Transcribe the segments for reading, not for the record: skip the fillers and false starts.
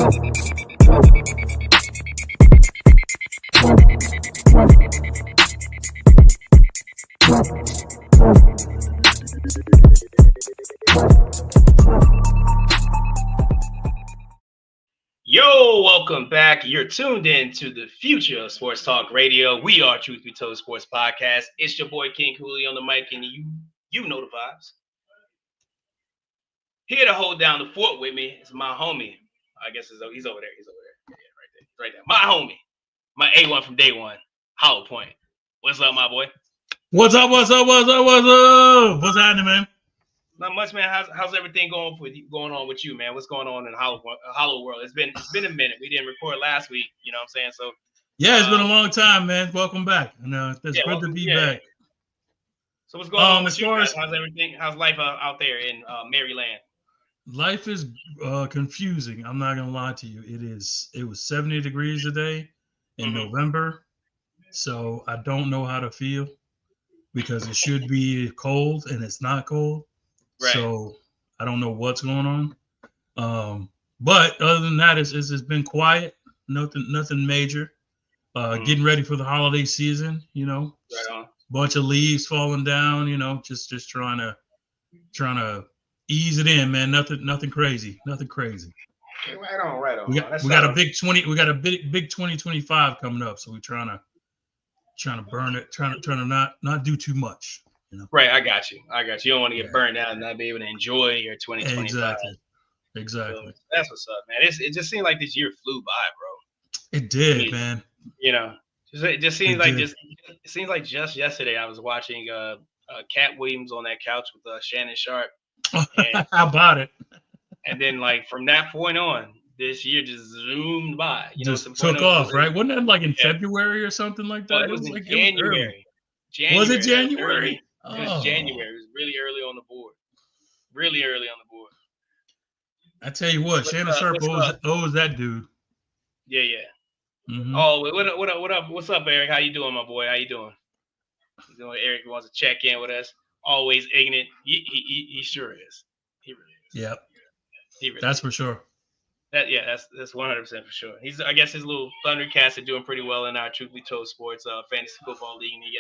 Yo, welcome back. You're tuned in to the future of Sports Talk Radio. We are Truth Be Told Sports Podcast. It's your boy King Cooley on the mic, and you know the vibes. Here to hold down the fort with me is my homie. I guess he's over there. He's over there. Yeah, right there. My homie. My A1 from day one. Hollow Point. What's up, my boy? What's up? What's happening, man? Not much, man. How's everything going on with you, man? What's going on in Hollow World? It's been a minute. We didn't record last week. You know what I'm saying? So yeah, it's been a long time, man. Welcome back. It's good to be back. So what's going on with you guys? How's everything? How's life out there in Maryland? Life is confusing. I'm not gonna lie to you. It was 70 degrees today in November, so I don't know how to feel because it should be cold and it's not cold. Right. So I don't know what's going on. But other than that, it's been quiet. Nothing major. Getting ready for the holiday season. Right on. Bunch of leaves falling down. Just trying to ease it in, man. Nothing crazy. Nothing crazy. Right on. We got a big 2025 coming up, so we're trying to burn it. Trying to not do too much. Right, I got you. You don't want to get burned out and not be able to enjoy your 2025. Exactly. So that's what's up, man. It just seemed like this year flew by, bro. It did, man. It just seems like just yesterday I was watching Cat Williams on that couch with Shannon Sharp. How about it? And then, like, from that point on, this year just zoomed by. Just took off, right? Wasn't that like in February or something like that? It was in January. Was it January? It was January. It was really early on the board. I tell you what, Shannon Sharp owes that dude. Yeah. Mm-hmm. Oh, what up? What's up, Eric? How you doing, my boy? How you doing? Eric wants to check in with us. Always ignorant. He sure is. He really is. Yep. That's for sure. That's 100% for sure. I guess his little Thundercats are doing pretty well in our Truth Be Told Sports fantasy football league. You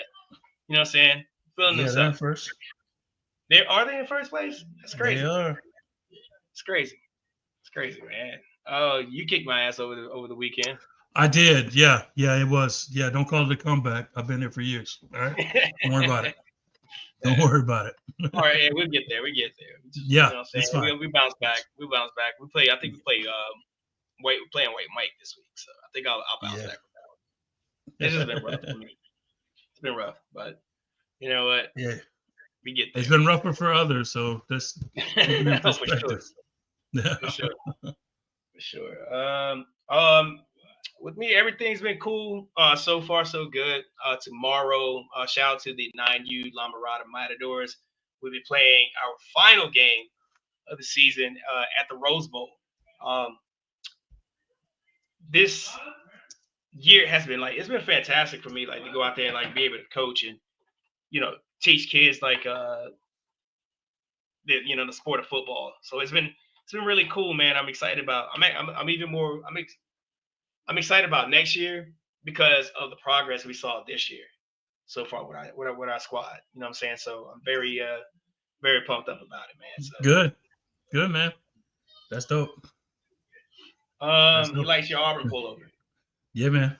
know what I'm saying? Feeling themselves. They're in first. Are they in first place? That's crazy. They are. It's crazy, man. Oh, you kicked my ass over the weekend. I did. Yeah, it was. Yeah, don't call it a comeback. I've been there for years. All right. Don't worry about it. All right, yeah, we'll get there. Yeah, it's fine. We bounce back. We play. I think we play. We're playing White Mike this week, so I think I'll bounce back with that one. It's just been rough for me. It's been rough, but you know what? Yeah, we get there. It's been rougher for others, so that's perspective. For sure. With me, everything's been cool. So far, so good. Tomorrow, shout out to the 9U La Mirada Matadors. We'll be playing our final game of the season at the Rose Bowl. This year has been it's been fantastic for me, to go out there and be able to coach and teach kids the sport of football. So it's been really cool, man. I'm excited about. I'm excited about next year because of the progress we saw this year so far with our squad. You know what I'm saying? So I'm very very pumped up about it, man. So. Good, man. That's dope. He likes your Auburn pullover. Yeah, man.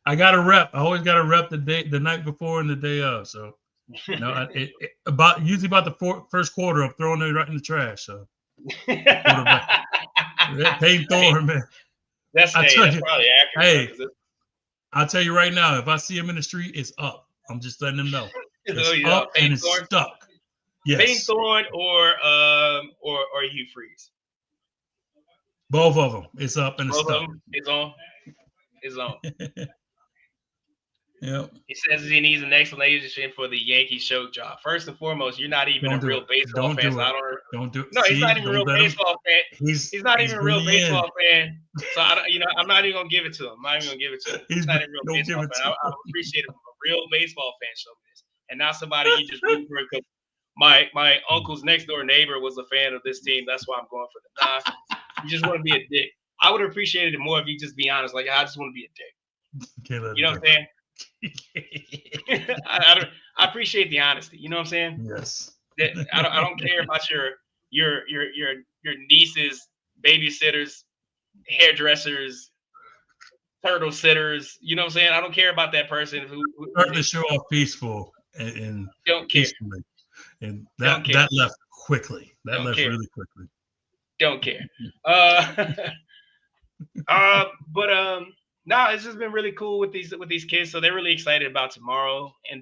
I got to rep. I always got to rep the night before and the day of. So, usually about the first quarter, I'm throwing it right in the trash. So, Peyton Thorne, man. That's probably accurate. Hey, I'll tell you right now, if I see him in the street, it's up. I'm just letting him know. It's up and it's stuck. Yes. Peyton Thorne or Hugh Freeze. Both of them. It's up and it's stuck. It's on. Yep. He says he needs an explanation for the Yankee choke job. First and foremost, you're not even a real baseball fan. Don't do it. No, he's not even a real baseball fan. He's not even a real baseball fan. So I'm not even gonna give it to him. He's not even a real baseball fan. I appreciate it from a real baseball fan showing this, and not somebody you just root for because my uncle's next door neighbor was a fan of this team. That's why I'm going for them. You just want to be a dick. I would have appreciated it more if you just be honest. Like, I just want to be a dick. Can't let You it know go. what I'm saying? I appreciate the honesty. You know what I'm saying? Yes. That I don't care about your niece's babysitters, hairdressers, turtle sitters. You know what I'm saying? I don't care about that person who Starting to show off peaceful and don't care. peacefully, and Don't that care. that left quickly. That Don't left care. really quickly. Don't care. Uh, but no, it's just been really cool with these kids. So they're really excited about tomorrow and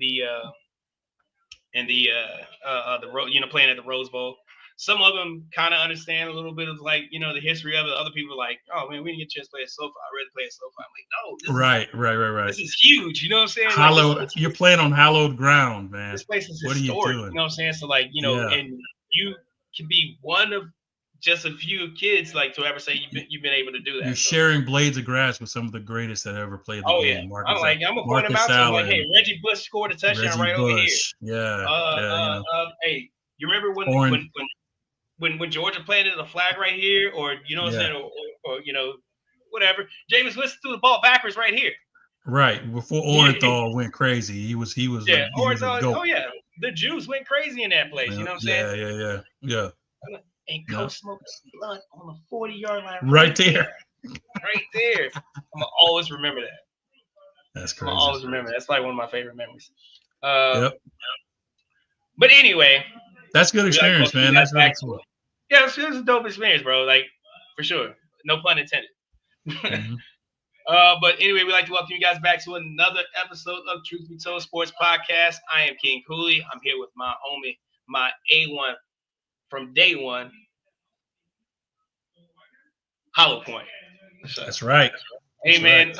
playing at the Rose Bowl. Some of them kind of understand a little bit of like the history of it. Other people are like, oh man, we didn't get a chance to play at SoFi. I'd rather play at SoFi. I'm like, no, this is huge. You know what I'm saying? Like Hallowed. You're playing on hallowed ground, man. this place is What are you historic. doing? You know what I'm saying? So like Yeah. and you can be one of just a few kids like to ever say you've been able to do that. You're So. sharing blades of grass with some of the greatest that ever played the Oh game. yeah, I'm gonna point them Marcus out to them like, Allen, hey, Reggie Bush scored a touchdown Reggie right over here. Bush. Yeah. Hey, you remember when Georgia planted the flag right here, or you know what I'm saying, or whatever. Jameis Winston threw the ball backwards right here. Right before Orenthal went crazy, he was yeah. he was a goat. Oh yeah, the Jews went crazy in that place. You know what I'm saying? Yeah. And Coach smoked blood on the 40-yard line. Right there. Right there. I'm gonna always remember that. That's crazy. I'm gonna always remember. That's like one of my favorite memories. Yep. But anyway, that's good experience, man. That's really cool. Yeah, it was a dope experience, bro. Like for sure. No pun intended. Mm-hmm. But anyway, we'd like to welcome you guys back to another episode of Truth Be Told Sports Podcast. I am King Cooley. I'm here with my homie, my A1 from day one, Hollow Point. So, that's right. Hey man,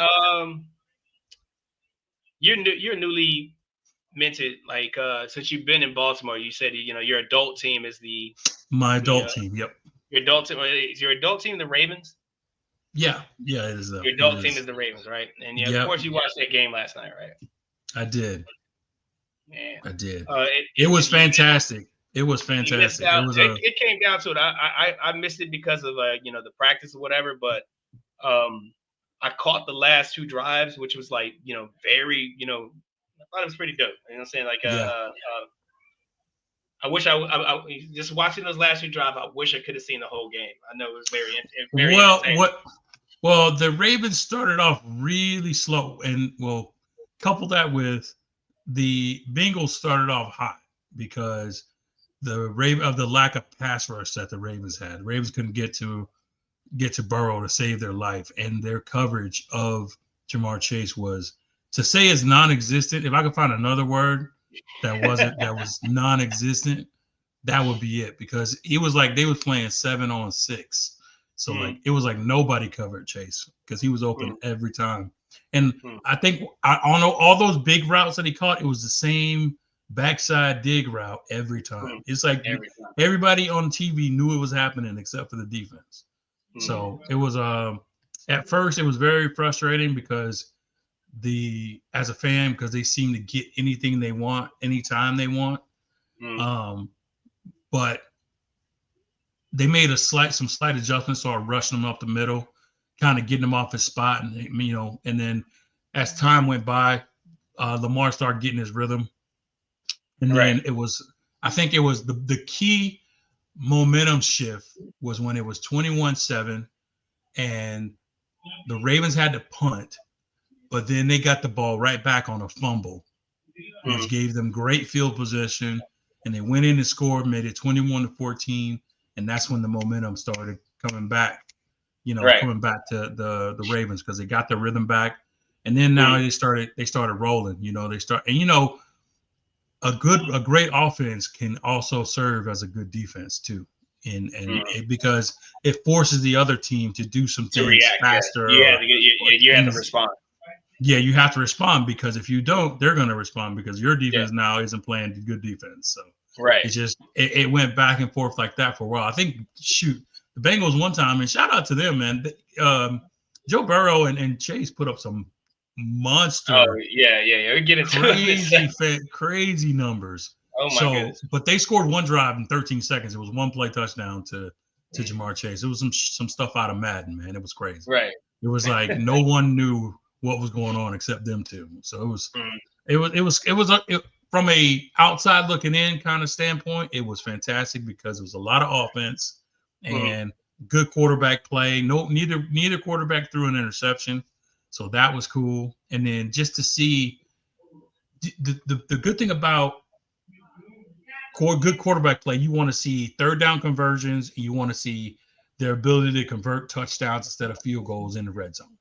you're newly minted. Like since you've been in Baltimore, you said your adult team is my adult team. Yep. Your adult team is your adult team the Ravens. Yeah, it is. Your adult team is the Ravens, right? And of course, you watched that game last night, right? I did. Man, I did. It was fantastic. It was fantastic. It came down to it. I missed it because of the practice or whatever, but I caught the last two drives, which was like very I thought it was pretty dope. You know what I'm saying? Like I wish I just watching those last two drives. I wish I could have seen the whole game. I know it was very well. The Ravens started off really slow, and couple that with the Bengals started off hot because the lack of pass rush that the Ravens had. The Ravens couldn't get to Burrow to save their life, and their coverage of Jamar Chase was, to say, is non-existent. If I could find another word that was non-existent, that would be it, because it was like they was playing 7-on-6. So like it was like nobody covered Chase because he was open every time. And I think I don't know, all those big routes that he caught, it was the same backside dig route every time. It's like everybody on TV knew it was happening except for the defense. So it was at first it was very frustrating because as a fan, because they seem to get anything they want anytime they want. But they made some slight adjustments, started rushing him up the middle, kind of getting him off his spot, and and then as time went by, Lamar started getting his rhythm, and then I think it was the key momentum shift was when it was 21-7, and the Ravens had to punt, but then they got the ball right back on a fumble, which gave them great field position, and they went in and scored, made it 21-14. And that's when the momentum started coming back, coming back to the Ravens, because they got their rhythm back. And then now they started rolling, a great offense can also serve as a good defense too. Because it forces the other team to do some things faster. You have to respond. Yeah, you have to respond, because if you don't, they're going to respond, because your defense now isn't playing good defense. So it's just it went back and forth like that for a while. I think the Bengals one time, and shout out to them, man. Joe Burrow and Chase put up some monster. Oh yeah. We get into crazy numbers. Oh my goodness. But they scored one drive in 13 seconds. It was one play touchdown to to Jamar Chase. It was some stuff out of Madden, man. It was crazy. Right. It was like no one knew what was going on except them two. So Mm, from a outside looking in kind of standpoint, it was fantastic because it was a lot of offense mm, and good quarterback play. No, neither quarterback threw an interception, so that was cool. And then just to see the good thing about good quarterback play, you want to see third down conversions. You want to see their ability to convert touchdowns instead of field goals in the red zone.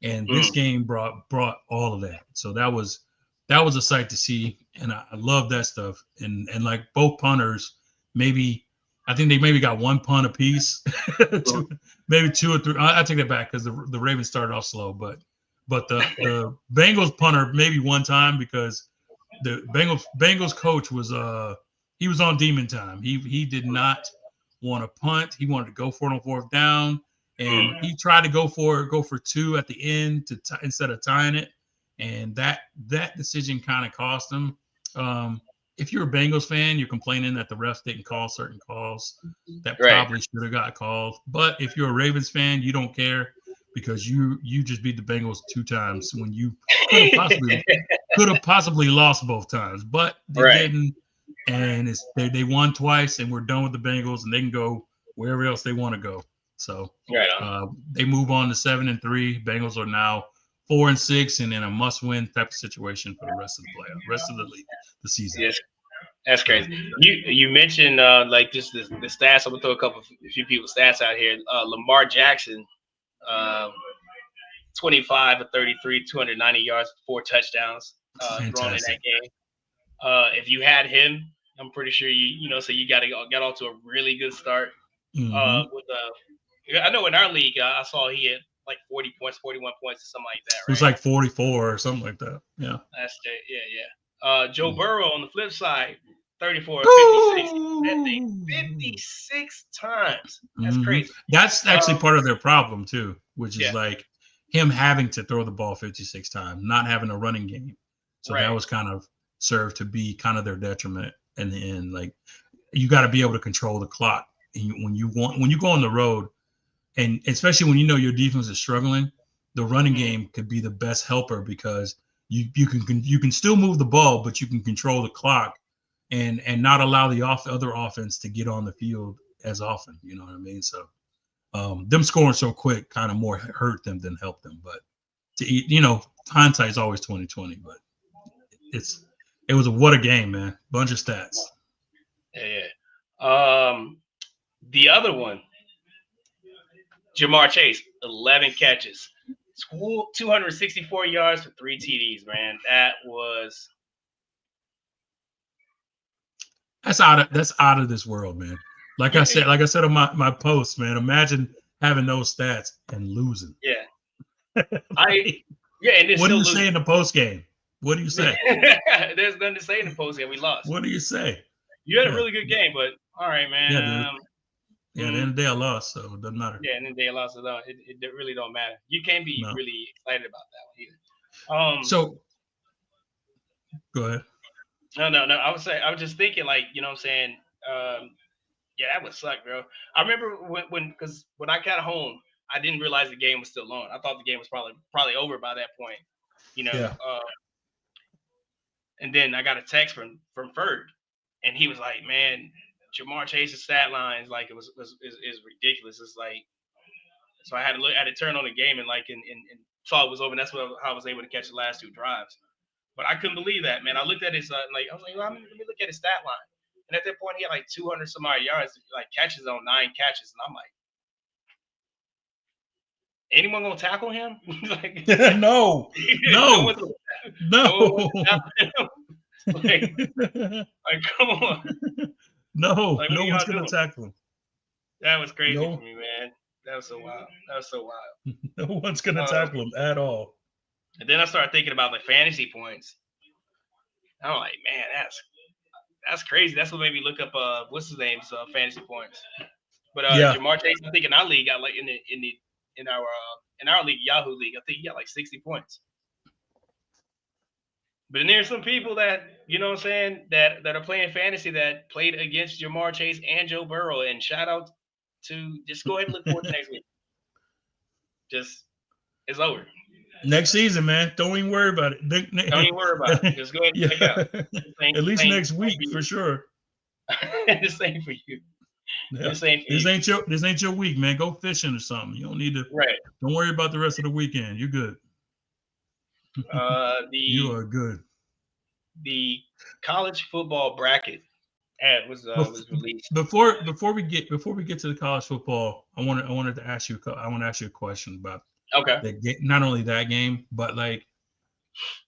And this mm. game brought all of that. So that was a sight to see, and I love that stuff. And like both punters, maybe I think they maybe got one punt apiece, two, maybe two or three. I take that back because the Ravens started off slow, but the Bengals punter maybe one time because the Bengals coach was he was on demon time. He did not want to punt. He wanted to go for it on fourth down, and Mm. he tried to go for two at the end instead of tying it, and that decision kind of cost him. If you're a Bengals fan, you're complaining that the refs didn't call certain calls that Right. probably should have got called. But if you're a Ravens fan, you don't care because you just beat the Bengals two times when you could have possibly lost both times, but they Right. didn't. And they won twice, and we're done with the Bengals, and they can go wherever else they want to go. So Right on. they move on to 7-3. Bengals are now 4-6, and in a must-win type of situation for the rest of the rest of the league, the season. Yes, that's So, crazy. You mentioned like just the stats. I'm gonna throw a few people's stats out here. Lamar Jackson, uh, 25 of 33, 290 yards, 4 touchdowns thrown in that fantastic. game. If you had him, I'm pretty sure so you got off to a really good start. Mm-hmm. With I know in our league, I saw he had like 40 points, 41 points, or something like that, It was right? like 44 or something like that. Yeah. That's the yeah, yeah. Joe Burrow on the flip side, 34 of 56. That thing Mm-hmm. 56 times. That's crazy. That's actually Um, part of their problem too, which is yeah, like him having to throw the ball 56 times, not having a running game. So that right. was kind of served to be kind of their detriment in the end. Like you got to be able to control the clock. And when you go on the road, and especially when you know your defense is struggling, the running Mm, game could be the best helper because you can still move the ball, but you can control the clock and not allow the other offense to get on the field as often. You know what I mean? So them scoring so quick kind of more hurt them than help them. But hindsight is always 2020. But it's it was what a game, man. Bunch of stats. yeah, yeah. The other one, Jamar Chase, 11 catches, 264 yards for 3 TDs. Man, that was That's out of this world, man. yeah, Like I said on my post, man. Imagine having those stats and losing. yeah. I Like, yeah, and then what do still you say losing. in the post game? What do you say? There's nothing to say in the post game. We lost. What do you say? You had a Yeah, really good game, but all right, yeah, man. dude. Yeah, at the Mm, end of the day, I lost, so it doesn't matter. yeah, and then they lost it. It really don't matter. You can't be No. really excited about that one either. So go ahead. No, no, no. I was just thinking, like, what I'm saying. Yeah, that would suck, bro. I remember because when I got home, I didn't realize the game was still on. I thought the game was probably over by that point, you know. Yeah. And then I got a text from Ferg, and he was like, "Man, Jamar Chase's stat lines like it is ridiculous." It's like so I had to turn on the game and and saw it was over. And that's how I was able to catch the last 2 drives. But I couldn't believe that, man. I looked at his I was like, well, let me look at his stat line. And at that point, he had like 200 some odd yards, like catches on 9 catches, and I'm like, anyone gonna tackle him? Like, No, no no, one's gonna, no one wants to no, tackle him. Like, come on, no. like, what No are one's y'all gonna doing? tackle him. That was crazy for No, me, man. That was so wild. That was so wild. no one's gonna Um, tackle him at all. and then I started thinking about the fantasy points. I'm like, man, that's crazy. That's what made me look up what's his name's fantasy points. But Yeah, Jamar Chase, I think in our league got like in our league Yahoo league, I think he got like 60 points. But then there's some people that what I'm saying that are playing fantasy that played against Jamar Chase and Joe Burrow. And shout out. to just go ahead and look forward to next week. Just it's over. Next season, man. Don't even worry about it. Don't even worry about it. Just go ahead and check out. At least next week for sure. The same for you. Yeah. The same for this ain't your week, man. Go fishing or something. You don't need to. Right. Don't worry about the rest of the weekend. You're good. You are good. The college football bracket was released. Before we get to the college football, I wanted to ask you a question about not only that game, but like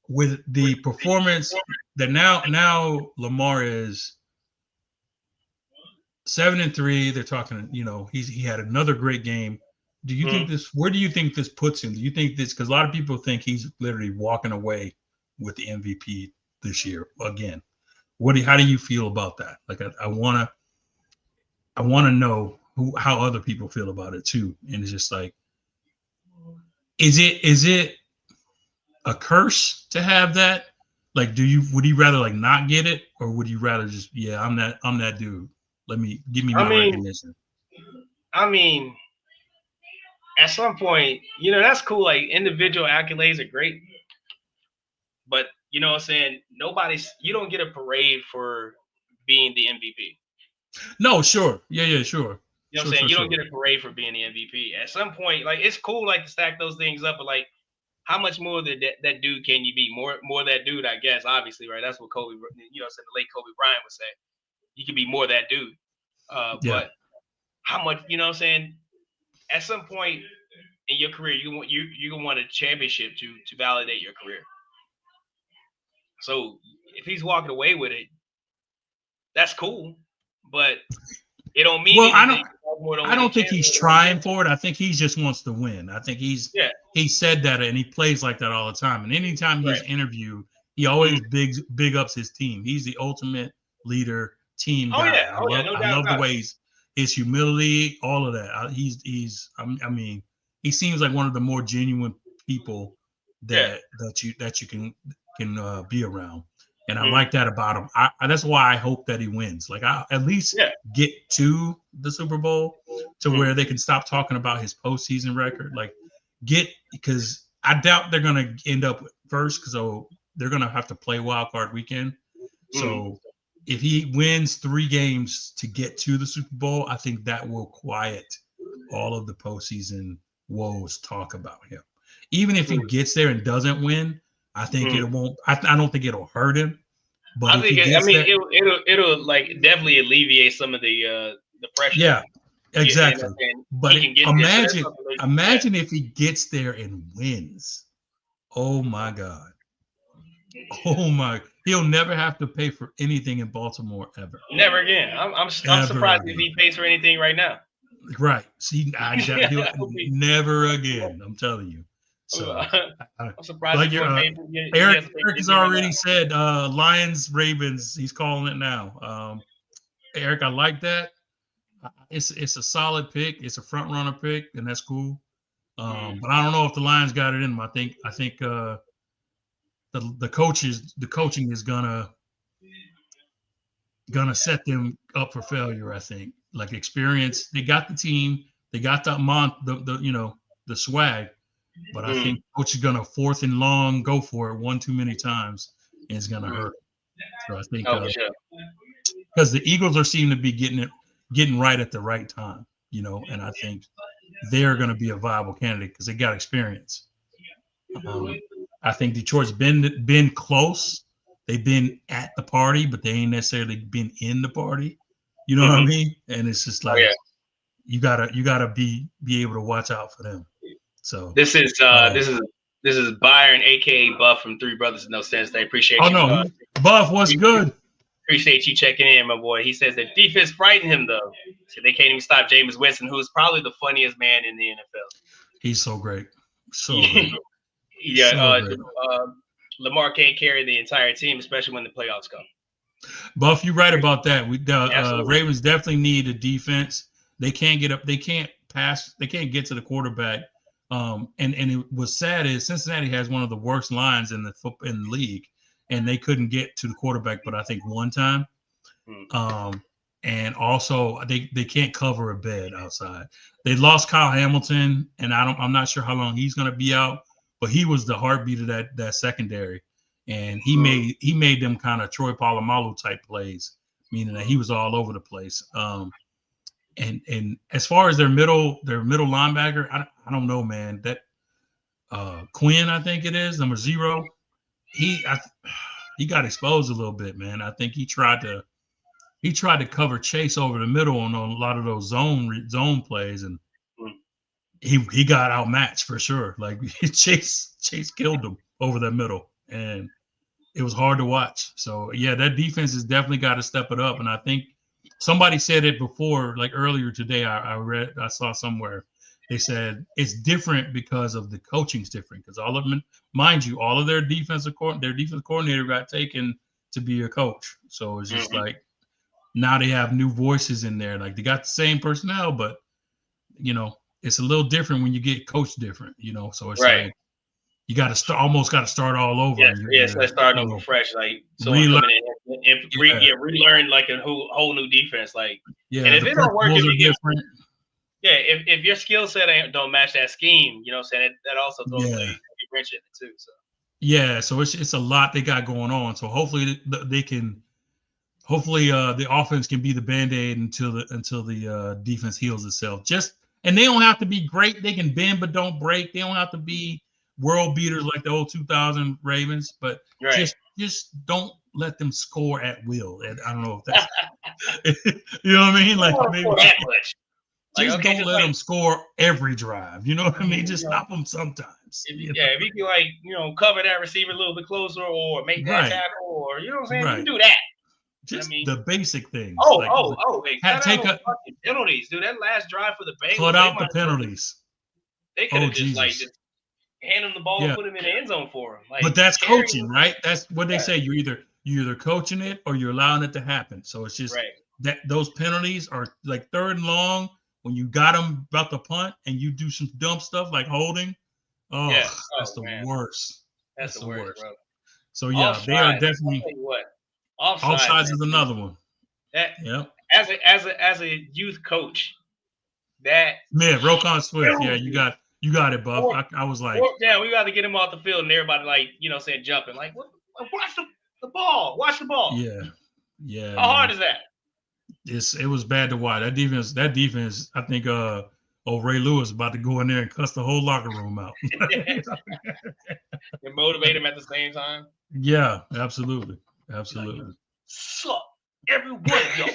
with the performance that now Lamar is 7-3. They're talking, he had another great game. Do you think where do you think this puts him? Do you think this, because a lot of people think he's literally walking away with the MVP this year again? How do you feel about that? Like I want to know how other people feel about it too. And it's just like, is it a curse to have that? Like, would you rather like not get it, or would you rather just, I'm that dude. Give me my recognition. I mean, at some point, that's cool. Like individual accolades are great, but you know what I'm saying? You don't get a parade for being the MVP. No, sure. Yeah, sure. You know what I'm saying? You don't get a parade for being the MVP. At some point, like it's cool, like to stack those things up, but like, how much more that dude can you be? More that dude, I guess. Obviously, right? That's what Kobe, the late Kobe Bryant would say. You can be more that dude. But how much? You know what I'm saying? At some point in your career, you're gonna want a championship to validate your career. So if he's walking away with it, that's cool, but it don't mean. Well, I don't think he's trying for it. I think he just wants to win. I think he said that, and he plays like that all the time. And anytime he's interviewed, he always big ups his team. He's the ultimate leader, team guy. I love the way his humility, all of that. He seems like one of the more genuine people that you can be around. And I like that about him. That's why I hope that he wins. Like, I at least get to the Super Bowl to where they can stop talking about his postseason record. Like, because I doubt they're going to end up first, because they're going to have to play wild card weekend. So if he wins 3 games to get to the Super Bowl, I think that will quiet all of the postseason woes talk about him. Even if he gets there and doesn't win, I think it won't. I don't think it'll hurt him. But I think it'll like definitely alleviate some of the pressure. Yeah, exactly. But imagine if he gets there and wins. Oh my God. Oh my! He'll never have to pay for anything in Baltimore ever. Never again. I'm surprised if he pays for anything right now. Right. See, never again. I'm telling you. So I'm surprised. Like Eric has already said, Lions Ravens. He's calling it now. Eric, I like that. It's a solid pick. It's a front runner pick, and that's cool. But I don't know if the Lions got it in them. I think the coaching is gonna set them up for failure. I think, like, experience. They got the team. They got the swag. But I think coach is gonna 4th and long, go for it one too many times, and it's gonna hurt. So I think because the Eagles are seeming to be getting right at the right time, and I think they're gonna be a viable candidate because they got experience. I think Detroit's been close. They've been at the party, but they ain't necessarily been in the party. You know what I mean? And it's just like you gotta be able to watch out for them. So this is Byron, aka Buff from Three Brothers No Sense. They appreciate you. Buff, what's good? Appreciate you checking in, my boy. He says that defense frightened him though. So they can't even stop Jameis Winston, who's probably the funniest man in the NFL. He's so great. So great. Lamar can't carry the entire team, especially when the playoffs come. Buff, you're right about that. Ravens definitely need a defense. They can't get up. They can't pass. They can't get to the quarterback. And it was sad is Cincinnati has one of the worst lines in the league, and they couldn't get to the quarterback, but I think one time. and also they can't cover a bed outside. They lost Kyle Hamilton, and I'm not sure how long he's going to be out, but he was the heartbeat of that secondary, and he made them kind of Troy Polamalu type plays, meaning that he was all over the place. And as far as their middle linebacker, I don't know, man. That Quinn, I think it is number 0. He got exposed a little bit, man. I think he tried to cover Chase over the middle on a lot of those zone plays, and he got outmatched for sure. Like Chase killed him over the middle, and it was hard to watch. So yeah, that defense has definitely got to step it up. And I think somebody said it before, like earlier today. I saw somewhere they said it's different because of the coaching's different, because all of them, mind you, all of their defensive coordinator got taken to be a coach. So it's just like now they have new voices in there. Like they got the same personnel, but it's a little different when you get coached different. So it's like you got to almost got to start all over. So let's start over fresh. Like someone coming in and relearn like a whole new defense. Like, and if it don't work, if your skill set don't match that scheme, what I'm saying, that also throws a wrench in it too. So so it's a lot they got going on. So hopefully they can. Hopefully, the offense can be the Band-Aid until the defense heals itself. And they don't have to be great. They can bend but don't break. They don't have to be world beaters like the old 2000 Ravens, but just don't let them score at will. And I don't know if that's you know what I mean. Like maybe don't let them score every drive. You know what I mean? Just stop them sometimes. If you can cover that receiver a little bit closer, or make that tackle, or you know what I'm saying, you can do that. Just the basic things. Take out penalties, dude. That last drive for the Bengals, cut out the penalties. They could have just hand him the ball and put him in the end zone for him. But that's coaching, right? That's what they say. You're either coaching it or you're allowing it to happen. So it's just that those penalties are like 3rd and long when you got them about to punt and you do some dumb stuff like holding. That's the worst. That's the worst, bro. So they are definitely. Offsides is another one. As a youth coach, Roquan Swift. Yeah, you got it, Buff. I was like, we got to get him off the field, and everybody saying jumping. Like, watch the ball. Watch the ball. Yeah. How hard is that? It was bad to watch. That defense. I think Ray Lewis about to go in there and cuss the whole locker room out. And motivate him at the same time. Yeah, absolutely. Suck, every one of y'all.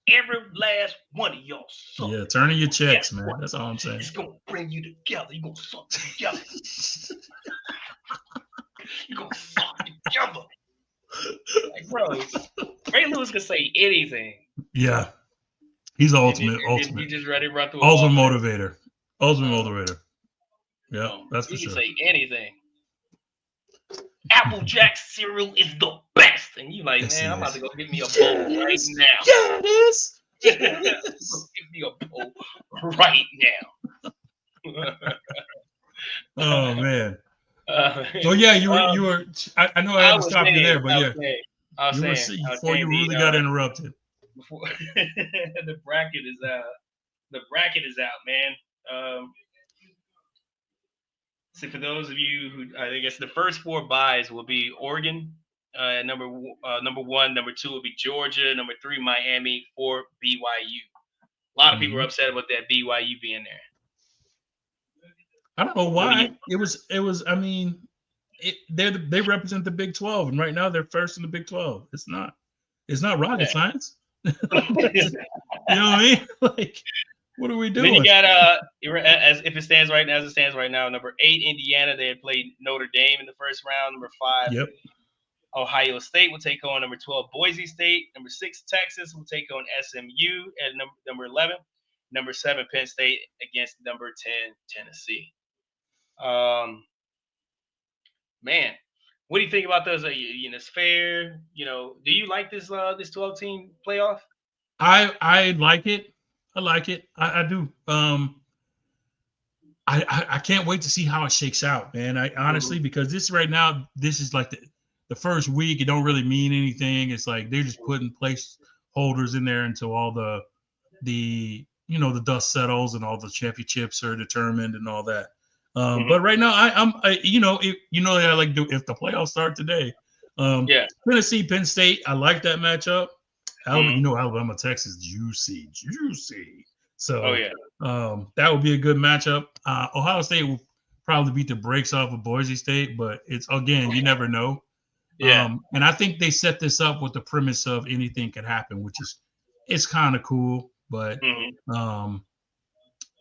Every last one of y'all suck. Yeah, turning your checks, man. That's all I'm saying. It's gonna bring you together. You're gonna suck together. You're gonna suck together. Like, bro, Ray Lewis can say anything. Yeah. He's the ultimate. He just ready to run through ultimate motivator. Yeah, that's for sure. He can say anything. Applejack cereal is the best. And you like, man, I'm about to go get me a bowl right now. Yeah, it is. Give me a bowl right now. Oh, man. So, yeah, you were I know I had to stop you there, but before you really got interrupted. Before the bracket is out, man. So for those of you who, I guess the first 4 buys will be Oregon, number 1, number 2 will be Georgia, number 3 Miami, 4 BYU. A lot of people are upset about that BYU being there. I don't know why. It was. I mean, they represent the Big 12, and right now they're first in the Big 12. It's not rocket science. You know what I mean? Like, what are we doing? Then you got as it stands right now, number 8 Indiana. They played Notre Dame in the first round. Number 5 Ohio State will take on number 12 Boise State. Number 6 Texas will take on SMU at number 11. Number 7 Penn State against number 10 Tennessee. Man, what do you think about those? It's fair. Do you like this 12-team playoff? I like it. I like it. I do. I can't wait to see how it shakes out, man. I honestly, because this right now, this is like the first week it don't really mean anything. It's like they're just putting placeholders in there until all the the dust settles and all the championships are determined and all that. But right now, I like if the playoffs start today, Yeah. Tennessee, Penn State, I like that matchup. Mm-hmm. Alabama, Texas, juicy, juicy. Oh So yeah. that would be a good matchup. Ohio State will probably beat the brakes off of Boise State, but it's again, you never know. Yeah. And I think they set this up with the premise of anything could happen, which is it's kind of cool. But Mm-hmm. um,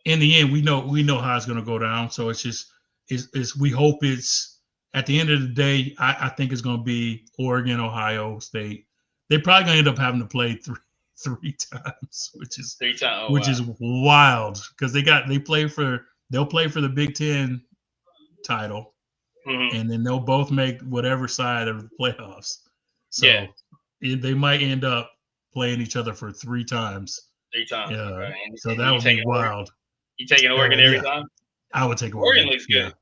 in the end, we know how it's going to go down. So it's just it's we hope it's at the end of the day. I think it's going to be Oregon, Ohio State. They're probably going to end up having to play three times, which is 3 times. Oh which wow. is wild because they'll play for the Big Ten title, Mm-hmm. and then they'll both make whatever side of the playoffs. Yeah. So they might end up playing each other for 3 times. 3 times. Yeah, Okay. so And that would be wild. You taking Oregon every Yeah, time? I would take Oregon Oregon. looks Yeah, good.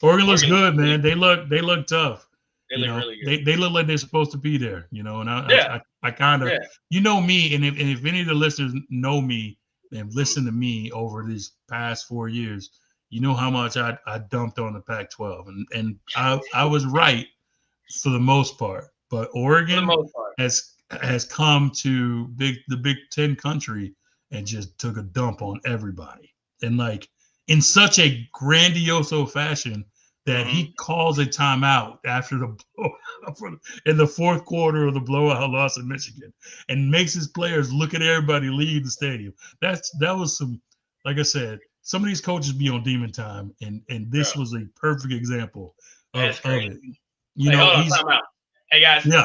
Oregon looks Oregon looks good, really man. good. They look tough. They look really good. They look like they're supposed to be there. And Yeah. I kind of Yeah. me, and if any of the listeners know me and listen to me over these past 4 years, you know how much I dumped on the Pac-12, and I was right for the most part. But For the Oregon most part. has come to the Big Ten country and just took a dump on everybody, and like in such a grandioso fashion that Mm-hmm. he calls a timeout after the in the fourth quarter of the blowout loss in Michigan, and makes his players look at everybody leave the stadium. That was some, like I said, some of these coaches be on demon time, and Bro, this was a perfect example that's of crazy. it. Like, hold on, He's time out. Hey guys, yeah.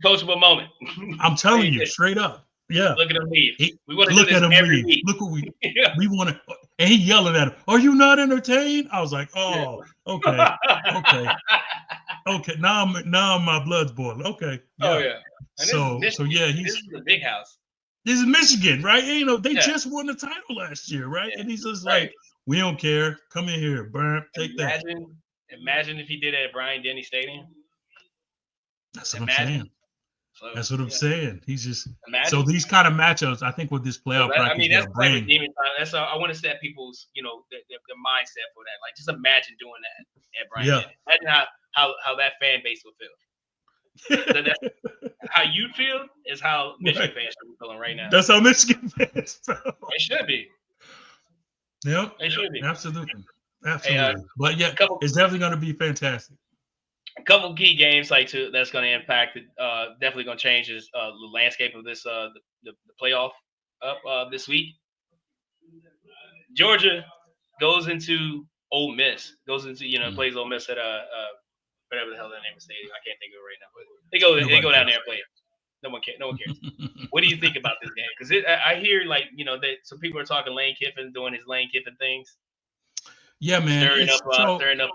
coachable moment. I'm Like telling you you said, straight up. Yeah. look at them leave. He We want to do look this at him every leave. week. Look what Yeah. we want to, and he yelling at him. Are you not entertained? I was like, Yeah. oh, okay, okay, okay. Now my blood's boiling. Okay, Oh yeah. yeah. And this is So Michigan. yeah, This is the big house. this is Michigan, right? They Yeah. just won the title last year, right? Yeah. And he's just Right. like, we don't care. Come in here, burn, take that. Imagine if he did it at Bryant Denny Stadium. That's what I'm Imagine. saying. So That's what I'm yeah. saying. He's just so Imagine. these kind of matchups. I think what this So playoff that I bracket is mean going that's to the type of bring. demon time. That's I want to set people's their mindset for that. Like just imagine doing that at Bryant Yeah. Denny. Imagine how that fan base will feel. That's how you feel is how Michigan Right. fans should be feeling right now. That's how Michigan fans felt. It should be. Yep. It should be. Absolutely. Hey, Absolutely. But yeah, couple it's definitely going to be fantastic. couple key games that's going to impact it. Definitely going to change the landscape of this the playoff up this week. Georgia goes into Ole Miss. Goes into plays Ole Miss at whatever the hell that name of stadium. I can't think of it right now, but they go down there and play it. No one cares. No one cares. What do you think about this game? Because I hear that some people are talking Lane Kiffin doing his Lane Kiffin things. Yeah, man. Stirring up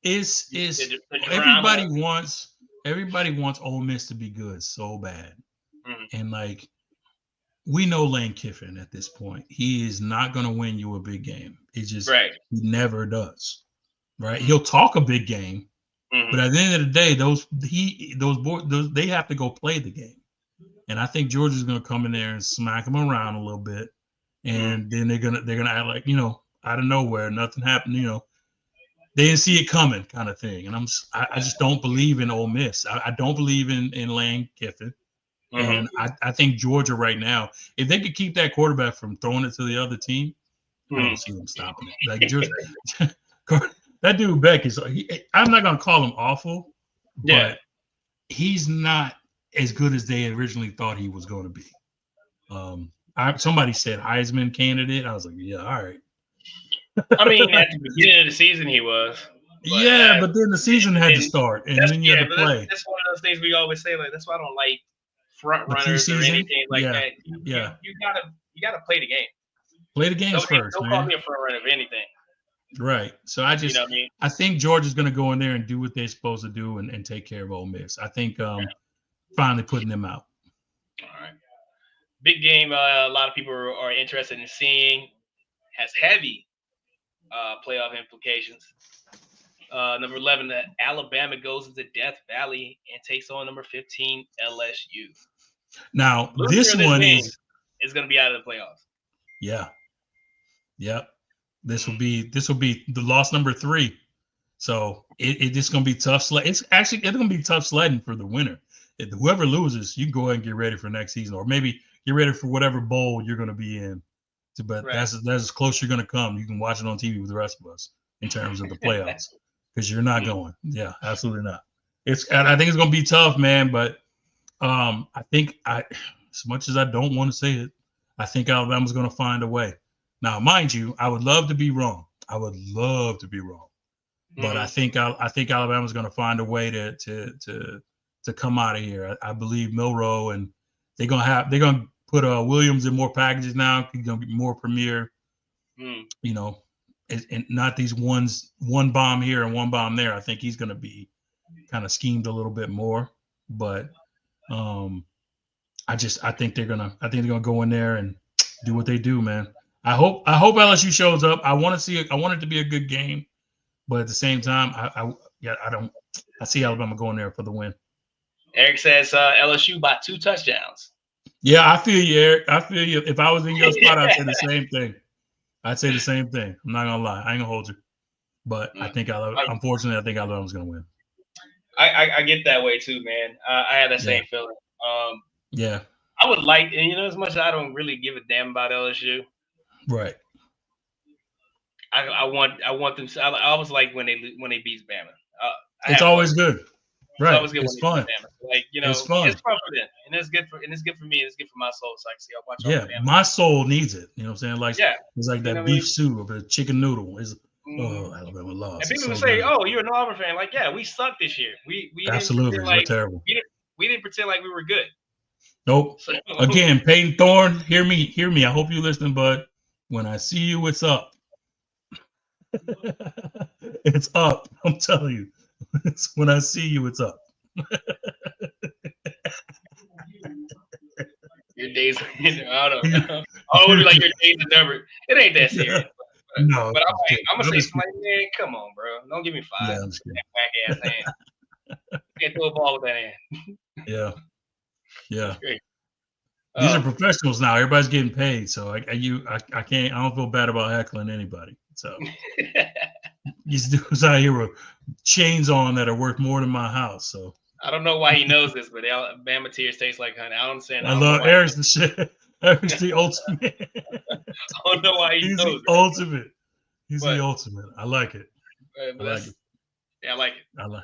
it's the everybody drama. wants Ole Miss to be good so bad, Mm-hmm. and like we know Lane Kiffin at this point, he is not going to win you a big game. It's just Right. he never does. Right? He'll talk a big game, Mm-hmm. but at the end of the day, those they have to go play the game. And I think Georgia's going to come in there and smack them around a little bit, and then they're gonna act like out of nowhere nothing happened. They didn't see it coming, kind of thing. And I just don't believe in Ole Miss. I don't believe in Lane Kiffin, and I think Georgia right now, if they could keep that quarterback from throwing it to the other team, I don't see them stopping it. Like just that dude Beck is. I'm not gonna call him awful, but he's not as good as they originally thought he was going to be. Somebody said Heisman candidate. I was like, yeah, all right. I mean, at the beginning of the season, he was. But then the season had to start, and then you had to play. That's one of those things we always say. Like that's why I don't like front runners or preseason? anything like that. You gotta play the game. Play the games first, don't man. call me a front runner of anything. Right. So I think Georgia's going to go in there and do what they're supposed to do and take care of Ole Miss. I think finally putting them out. All right. Big game. A lot of people are interested in seeing. Has heavy playoff implications. Number 11, Alabama goes into Death Valley and takes on number 15 LSU. Now Loser this of this one game is is going to be out of the playoffs. yeah. Yep. This will be the loss number 3. So it's going to be tough. It's going to be tough sledding for the winner. Whoever loses, you can go ahead and get ready for next season, or maybe get ready for whatever bowl you're going to be in. But Right. that's as close you're going to come. You can watch it on TV with the rest of us in terms of the playoffs, because you're not going. Yeah, absolutely not. I think it's going to be tough, man. But I think as much as I don't want to say it, I think Alabama's going to find a way. Now, mind you, I would love to be wrong. I would love to be wrong, but I think Alabama's going to find a way to come out of here. I believe Milroe, and they're going to put Williams in more packages now. He's going to be more premier. You know, and not these one bomb here and one bomb there. I think he's going to be kind of schemed a little bit more, but I think they're gonna go in there and do what they do, man. I hope LSU shows up. I want it to be a good game, but at the same time, I see Alabama going there for the win. Eric says LSU by 2 touchdowns. Yeah, I feel you, Eric. I feel you. If I was in your spot, I'd say the same thing. I'm not gonna lie. I ain't gonna hold you, but I think unfortunately, I think Alabama's gonna win. I get that way too, man. I had that same feeling. Yeah. I would like, and as much as I don't really give a damn about LSU, right? I want them. I was like when they beat Bama. It's always good, right? It's fun. Like it's fun for them, and it's good for me, and it's good for my soul. So I can see. I'll watch. Yeah, my soul needs it. You know what I'm saying? Like, it's like that beef soup or the chicken noodle. Alabama lost. And people say, "Oh, you're an Auburn fan." Like, yeah, we sucked this year. We absolutely, we're terrible. We didn't pretend like we were good. Nope. So, again, Peyton Thorne, hear me. I hope you listen, bud. When I see you, it's up. It's up. I'm telling you. When I see you, it's up. Your days, I don't know. Oh, it would be like your days are numbered. It ain't that serious. No, but I'm gonna say something like, man, come on, bro. Don't give me 5. Yeah, I'm just kidding. That whack ass hand. Can't throw a ball with that hand. Yeah. Yeah. These are professionals now. Everybody's getting paid, so I can't. I don't feel bad about heckling anybody. So these dudes out here with chains on that are worth more than my house. So I don't know why he knows this, but Alabama tears taste like honey. I don't understand. I love Eric's the shit. Eric's the ultimate. I don't know why he knows. Ultimate. He's the ultimate. I like it. I like it. Yeah, I like it. I like.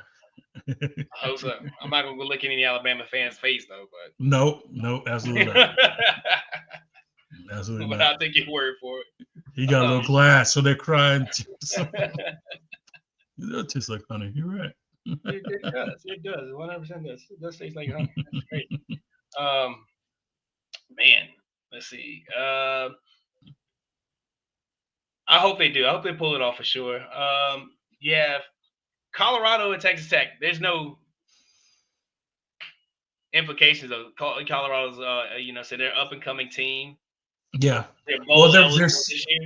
I hope so. I'm not gonna go look in any Alabama fans' face though, but no, absolutely not. Absolutely but not. I'll take your word for it. He got a little glass, so they're crying. It tastes like honey. You're right. It does. It does. 100% does. It does taste like honey. That's great. Man, let's see. I hope they do. I hope they pull it off for sure. Yeah. Colorado and Texas Tech. There's no implications of Colorado's. So they're up and coming team. Yeah. Well, there's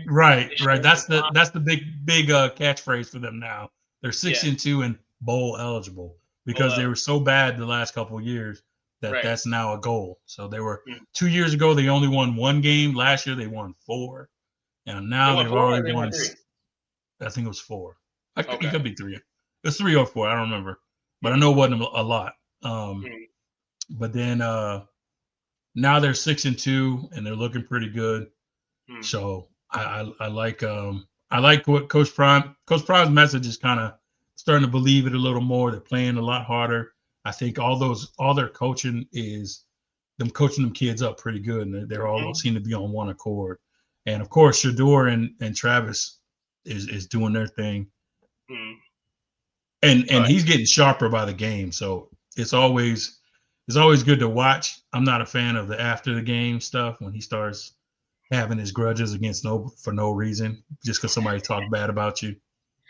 right. That's the big catchphrase for them now. They're 6-2 and bowl eligible because they were so bad the last couple of years that that's now a goal. So they were 2 years ago. They only won 1 game. Last year they won 4, and now they've already won. I think it was 4. It could be 3. It's 3 or 4. I don't remember, but I know it wasn't a lot. But then now they're 6-2 and they're looking pretty good. So I like what Coach Prime's message is kind of starting to believe it a little more. They're playing a lot harder. I think all their coaching is them coaching them kids up pretty good, and they're all seem to be on one accord. And of course, Shador and Travis is doing their thing. And he's getting sharper by the game, so it's always good to watch. I'm not a fan of the after the game stuff when he starts having his grudges for no reason, just because somebody talked bad about you.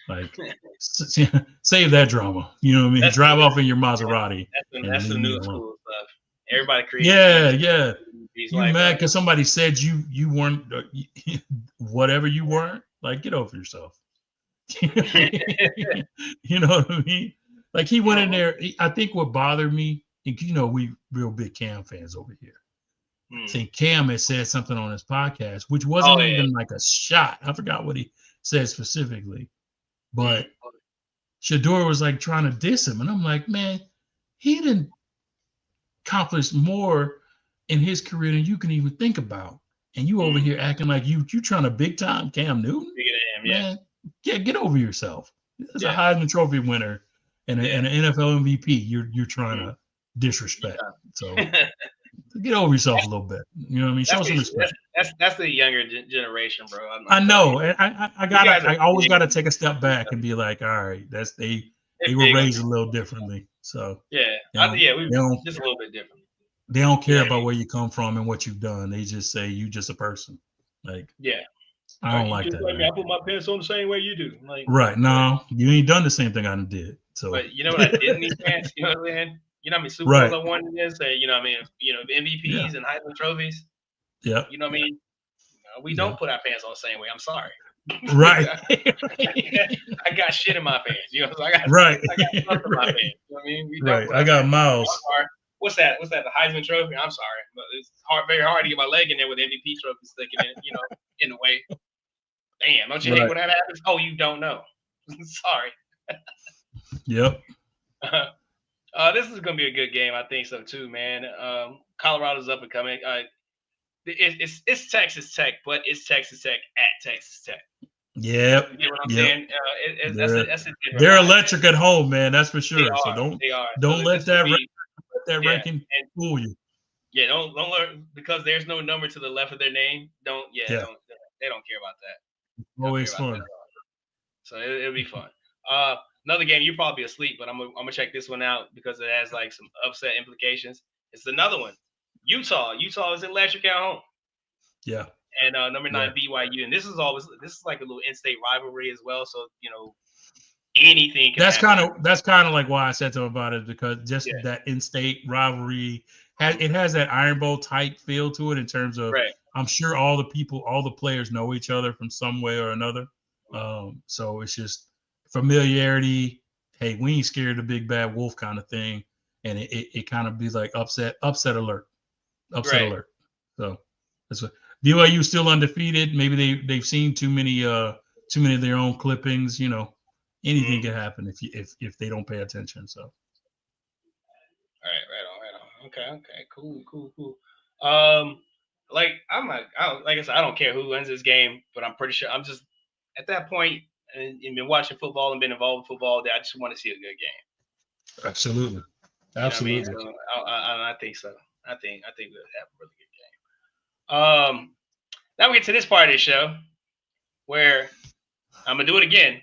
Like, save that drama. You know what I mean? Drive off in your Maserati. That's the new school stuff. Everybody creates. Yeah. You mad because somebody said you weren't whatever you weren't? Like, get over yourself. You know what I mean? Like he went in there. I think what bothered me, we real big Cam fans over here. I think Cam had said something on his podcast, which wasn't Oh yeah. even like a shot. I forgot what he said specifically, but Shador was like trying to diss him, and I'm like, man, he didn't accomplish more in his career than you can even think about, and you over here acting like you trying to big time Cam Newton, Bigger than him, man. Get over yourself. As a yeah, Heisman Trophy winner and yeah. an NFL MVP, you're trying to disrespect. So get over yourself a little bit. You know what I mean? Show some respect. That's the younger generation, bro. I I'm telling know, you. and You guys are I always big. gotta take a step back and be like, all right, they They're were big on raised this. a little differently, so Yeah, they don't we they don't just a little bit different. they don't You know care what I about mean? where you come from and what you've done. They just say you just a person. Like Yeah. I Oh, don't you like just that, like me. man. I put my pants on the same way you do. I'm like, Right? yeah. No, you ain't done the same thing I did. So But you know what I did in these pants? You know what I'm saying? You know how many Super Bowls right, I won in this? You know what I mean? yeah, MVPs and Heisman trophies. yeah, You know what I mean? We yeah, don't put our pants on the same way. I'm sorry. right, I got shit in my pants. You know, so right, I got stuff in my right, pants. You know what I mean? We don't right. put I our got pants on. I'm Miles. sorry. What's that? What's that? The Heisman Trophy? I'm sorry, but it's very hard to get my leg in there with MVP trophy sticking in, in the way. Damn, don't you hate Right. when that happens? Oh, you don't know. Sorry. Yep. This is gonna be a good game. I think so too, man. Colorado's up and coming. It's Texas Tech, but it's Texas Tech at Texas Tech. Yep. You get what I'm Yep. saying? They're That's a different they're vibe. electric at home, man. That's for They sure. So are. They are. So don't let this will that be yeah, ranking and fool you. yeah. Don't learn because there's no number to the left of their name. Yeah. Don't they don't care about that. They don't care Always about that fun. at all. So it'll be fun. Another game you probably asleep, but I'm gonna check this one out because it has like some upset implications. It's another one. Utah is electric at home. Yeah. And number 9 Yeah. BYU, and this is like a little in-state rivalry as well. So anything can happen. That's kind of like why I said to him about it, because just Yeah, that in-state rivalry has that Iron Bowl type feel to it in terms of right. I'm sure all the players know each other from some way or another. So it's just familiarity. Hey, we ain't scared of the big bad wolf kind of thing, and it kind of be like upset Right. alert. So that's what BYU still undefeated. Maybe they've seen too many of their own clippings. Anything can happen if they don't pay attention. So Right on. Okay. Cool. Like like I said, I don't care who wins this game, but I'm pretty sure I'm just at that point and been watching football and been involved in football that I just want to see a good game. absolutely, You know what I mean? absolutely, So I think so. I think we'll have a really good game. Now we get to this part of the show where I'm gonna do it again.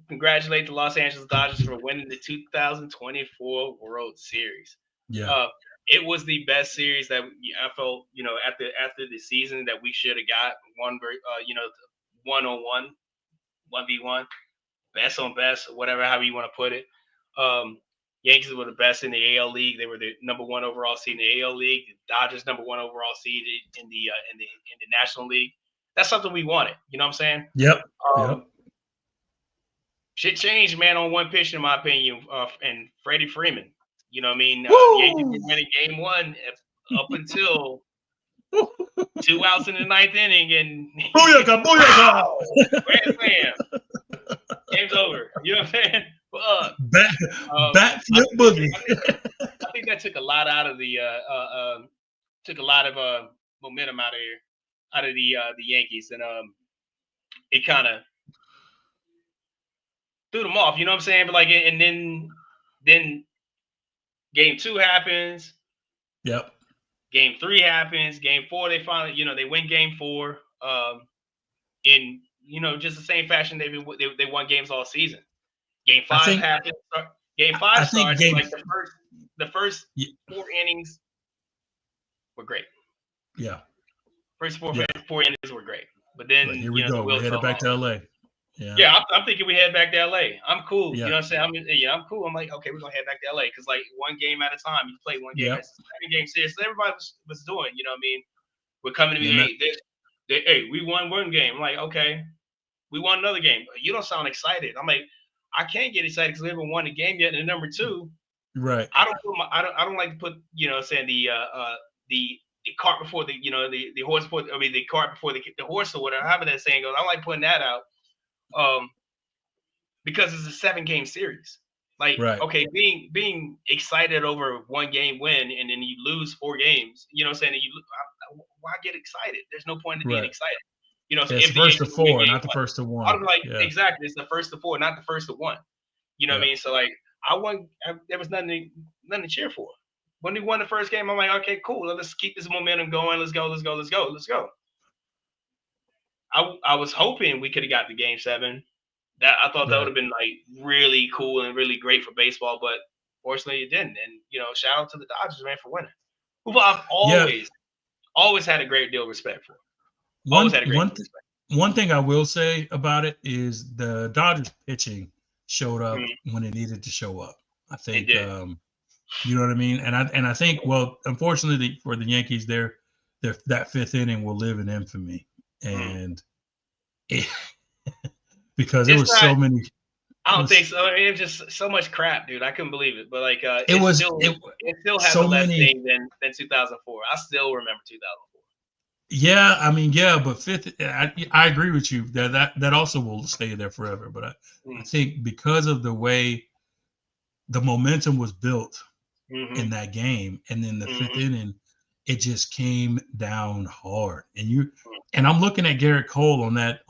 Congratulate the Los Angeles Dodgers for winning the 2024 World Series. yeah. Uh, it was the best series that I felt, after the season that we should have got one on one, 1v1, best on best, whatever, however you want to put it. Yankees were the best in the AL League. They were the number one overall seed in the AL League. The Dodgers number one overall seed in the National League. That's something we wanted. You know what I'm saying? Yep, Um, yep. Shit changed, man, on one pitch, in my opinion, and Freddie Freeman. You know what I mean? The Yankees Woo! were winning game one up until 2 outs in the ninth inning, and Booyaka, booyaka! wow, grand slam, game's over. You know what I'm saying? But Bat, bat I flip think boogie. I think that took a lot out of the took a lot of momentum out of the Yankees, and it kind of threw them off. You know what I'm saying? But like, and then game two happens. Yep. Game three happens. Game four, they finally, they win game four. In just the same fashion they won games all season. Game I five think happens. Game five I think starts, and game. like the first y- 4 innings were great. Yeah. First Yeah. four innings were great, but then But here we the go. We're wheels headed fell back off. to LA. Yeah. Yeah, I'm thinking we head back to LA. I'm cool. You Yeah. know what I'm saying? I'm cool. I'm like, okay, we're gonna head back to LA because like one game at a time. You play one game Yep. at a second game series. So everybody was doing. You know what I mean? We're coming to And that, me. Hey, we won one game. I'm like, okay. We won another game. You don't sound excited. I'm like, I can't get excited because we haven't won a game yet. And number two, Right. I don't like to put saying the cart before the horse before the cart before the horse or whatever. However that saying goes. I don't like putting that out. Because it's a 7-game series. Like, Right. okay, being excited over 1-game win and then you lose 4 games, you know what I'm saying? Why get excited? There's no point in being Right. excited. You know, so Yeah, it's if the the first Yankees to win four, game not the 1, first to I one. was like, Yeah. exactly, it's the first to 4, not the first to 1. You know what I mean? So like, there was nothing to cheer for. When we won the first game, I'm like, okay, cool. Let's keep this momentum going. Let's go. I was hoping we could have got the game 7. That I thought that would Right. have been like really cool and really great for baseball, but fortunately it didn't. And shout out to the Dodgers, man, for winning. Who I've Yeah. always had a great deal of respect for. Always One had a great one deal of respect. one thing I will say about it is the Dodgers pitching showed up Mm-hmm. when it needed to show up. I It think did. you know what I mean? And I think, well, unfortunately for the Yankees, their that 5th inning will live in infamy. Mm. And it, because there It's was not. so many I it don't think was so. I mean, it's just so much crap, dude. I couldn't believe it. But like, it was it it still has a so less many. sting than 2004. I still remember 2004. Yeah, I mean, yeah, but 5th, I agree with you that also will stay there forever. But I Mm. think because of the way the momentum was built in Mm-hmm. that game, and then the 5th Mm-hmm. inning, it just came down hard. And I'm looking at Garrett Cole on that